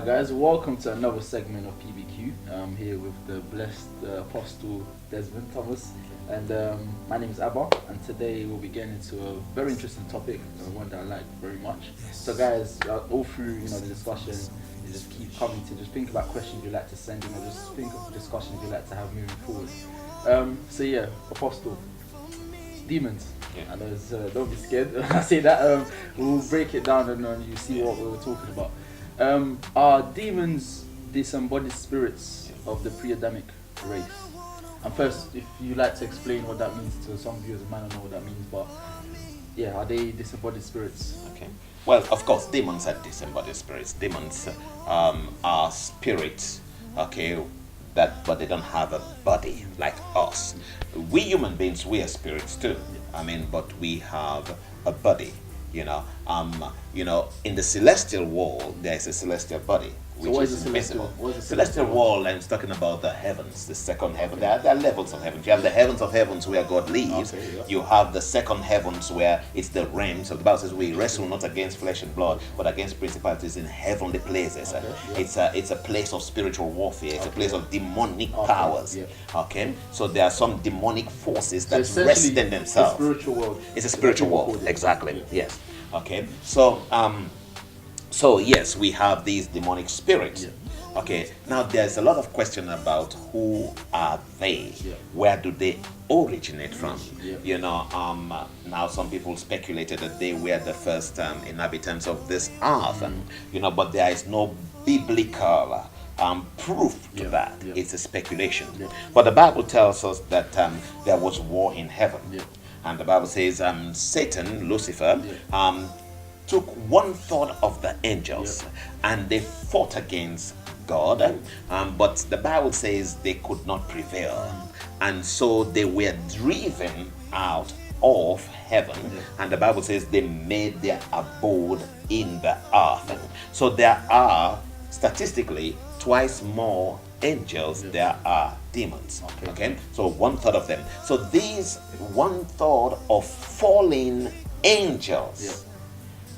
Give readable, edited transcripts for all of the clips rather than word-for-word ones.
Alright guys, welcome to another segment of PBQ. I'm here with the blessed Apostle Desmond Thomas, and my name is Abba, and today we'll be getting into a very interesting topic, one that I like very much. So guys, all through the discussion, you just keep coming to just think about questions you'd like to send, just think of discussions you'd like to have moving forward. So yeah, Apostle, demons. Yeah. I know it's, don't be scared when I say that. We'll break it down and you see what we were talking about. Are demons disembodied spirits of the pre-Adamic race? And first, if you like to explain what that means to some viewers, might not know what that means, but yeah, are they disembodied spirits? Okay. Well, of course, demons are disembodied spirits. Demons are spirits, okay, but they don't have a body like us. We human beings, we are spirits too. But we have a body. In the celestial world, there is a celestial body, which what is the invisible. What is the Celestial world, I'm talking about the heavens, the second heaven. There are levels of heavens. You have the heavens of heavens where God lives. Okay, yeah. You have the second heavens where it's the realms. So the Bible says we wrestle not against flesh and blood, but against principalities in heavenly places. Okay, yeah. It's a place of spiritual warfare. It's a Okay. place of demonic Okay, powers. yeah. Okay, so there are some demonic forces that So rest essentially, in themselves. It's a spiritual world. It's a spiritual That's what world, we call it. exactly. Yeah. Yes. Okay. So yes, we have these demonic spirits. Yeah. Okay. Now there's a lot of question about who are they? Yeah. Where do they originate from? Yeah. Now some people speculated that they were the first inhabitants of this earth. But there is no biblical proof to Yeah. that. Yeah. It's a speculation. Yeah. But the Bible tells us that there was war in heaven. Yeah. And the Bible says Satan, Lucifer, Yeah. took one third of the angels and they fought against God. But the Bible says they could not prevail. And so they were driven out of heaven. And the Bible says they made their abode in the earth. So there are statistically twice more angels there are demons. Okay, so one third of them. So these one third of fallen angels,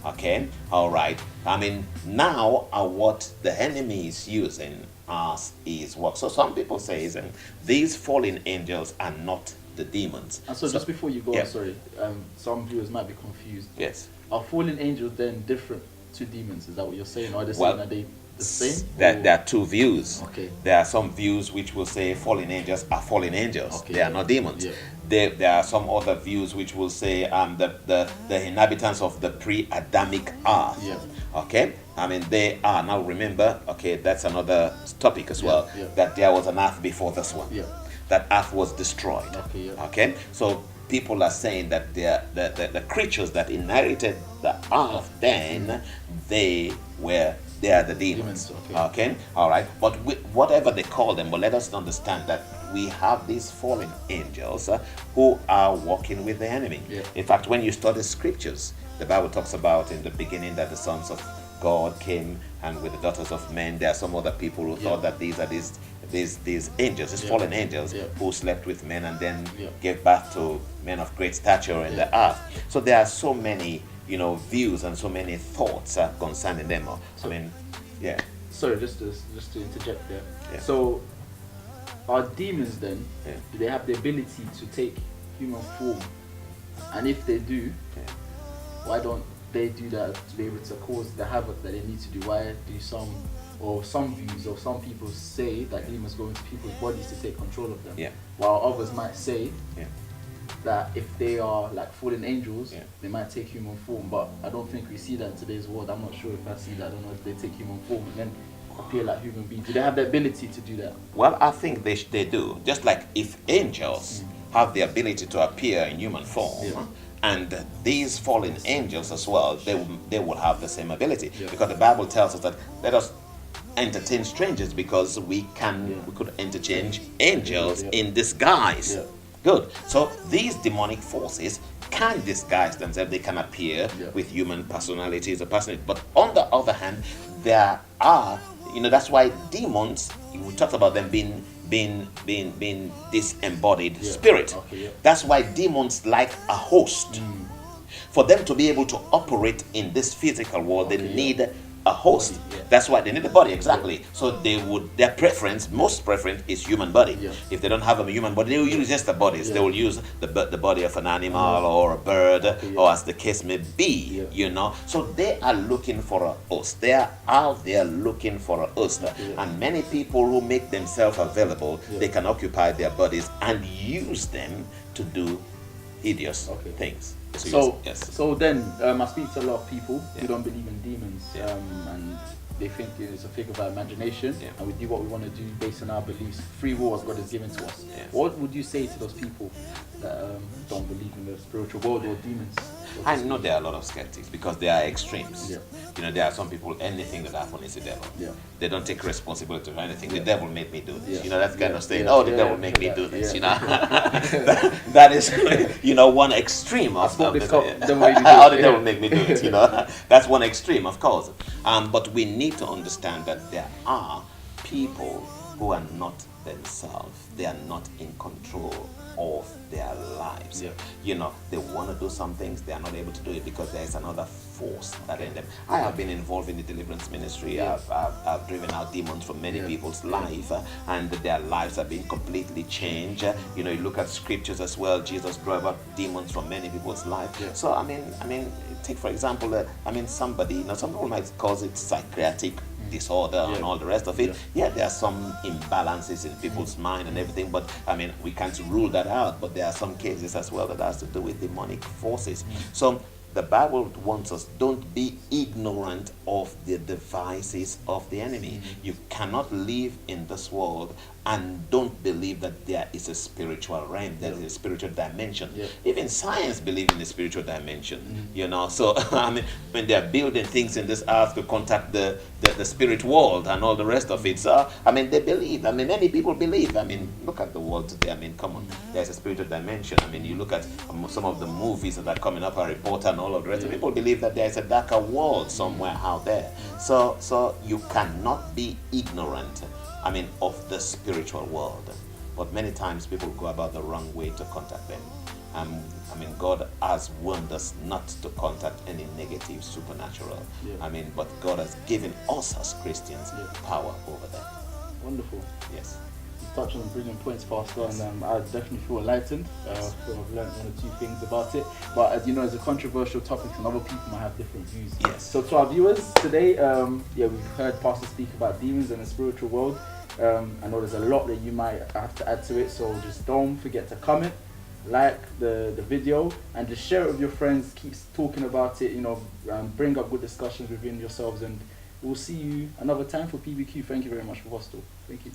okay, all right, now what the enemy is using as is what. So some people say these fallen angels are not the demons. And so just before you go, yeah. sorry, some viewers might be confused. Yes. Are fallen angels then different to demons? Is that what you're saying? Or are they saying Well, that they the same? There are two views. Okay. There are some views which will say fallen angels are fallen angels. Okay, They are not demons. Yeah. There are some other views which will say the inhabitants of the pre-Adamic earth. Yeah. Okay. They are, now remember, okay, that's another topic as well. Yeah. That there was an earth before this one. Yeah. That earth was destroyed. Okay, yeah. Okay. So people are saying that the creatures that inherited the earth then they are the demons. Okay. All right. But whatever they call them, but let us understand that we have these fallen angels who are walking with the enemy. Yeah. In fact, when you study scriptures, the Bible talks about in the beginning that the sons of God came, and with the daughters of men, there are some other people who thought that these are these angels, these fallen angels who slept with men and then gave birth to men of great stature in the earth. So there are so many views and so many thoughts concerning them. Sorry, just to interject there. Yeah. So, are demons then? Yeah. Do they have the ability to take human form? And if they do, why don't they do that to be able to cause the havoc that they need to do? Why do some views or some people say that demons go into people's bodies to take control of them? Yeah. While others might say Yeah. that if they are like fallen angels, Yeah. they might take human form. But I don't think we see that in today's world. I'm not sure if I see that. I don't know if they take human form and then appear like human beings. Do they have the ability to do that? Well, I think they do. Just like if angels have the ability to appear in human form, and these fallen angels as well, they will have the same ability. Because the Bible tells us that let us entertain strangers because we could interchange angels in disguise. Good. So these demonic forces can disguise themselves. They can appear with human personalities or personality. But on the other hand, there are, that's why demons, we talked about them being disembodied spirit. That's why demons like a host. For them to be able to operate in this physical world, they need a host. Body, yeah. That's why they need a body, exactly. So their preference, most preference, is human body. Yeah. If they don't have a human body, they will use just the bodies. Yeah. They will use the body of an animal or a bird, yeah. or as the case may be. Yeah. You know, so they are looking for a host. They are out there looking for a host, Yeah. and many people who make themselves available, Yeah. they can occupy their bodies and use them to do hideous things. So, yes. so then I speak to a lot of people who Yeah. don't believe in demons, Yeah. And they think it's a figure of our imagination, Yeah. and we do what we want to do based on our beliefs. Free will as God has given to us. Yeah. What would you say to those people that don't believe in the spiritual world or demons? I know there are a lot of skeptics because there are extremes. Yeah. You know, there are some people, anything that happens is the devil. Yeah. They don't take responsibility for anything. Yeah. The devil made me do this. Yeah. You know, that's kind of saying, Yeah. oh, the Yeah. devil made me do Yeah. this. You know, that is, you know, one extreme of spoke the this cup, devil made me do how it. the devil Yeah. make me do it. You know, that's one extreme, of course. But we need to understand that there are people who are not themselves. They are not in control of their lives. Yeah. You know, they want to do some things, they are not able to do it because there is another force that in them. I have been involved in the deliverance ministry. Yeah. I've driven out demons from many Yeah. people's life, and their lives have been completely changed. You know, you look at scriptures as well. Jesus drove out demons from many people's life. Yeah. So I mean, take for example, somebody. You know, some people might cause it psychiatric disorder and all the rest of it. Yeah, there are some imbalances in people's mind and everything, but I mean, we can't rule that out. But there are some cases as well that has to do with demonic forces. So the Bible wants us, don't be ignorant of the devices of the enemy. You cannot live in this world and don't believe that there is a spiritual realm, there is a spiritual dimension. Yeah. Even science believes in the spiritual dimension, you know. So I mean, when they're building things in this earth to contact the spirit world and all the rest of it, so I mean, they believe. I mean, many people believe. I mean, look at the world today. I mean, come on, there's a spiritual dimension. I mean, you look at some of the movies that are coming up, Harry Potter and all of the rest. People believe that there's a darker world somewhere out there. So you cannot be ignorant, I mean, of the spiritual world. But many times people go about the wrong way to contact them. I mean, God has warned us not to contact any negative supernatural. Yeah. I mean, but God has given us as Christians power over them. Wonderful. Yes. You touched on brilliant points, Pastor, and I definitely feel enlightened. I feel I've learned one or two things about it. But as you know, it's a controversial topic, and other people might have different views. Yes. So to our viewers today, we've heard Pastor speak about demons and the spiritual world. I know there's a lot that you might have to add to it, so just don't forget to comment, like the video, and just share it with your friends. Keep talking about it, you know, bring up good discussions within yourselves, and we'll see you another time for PBQ. Thank you very much, Apostle. Thank you.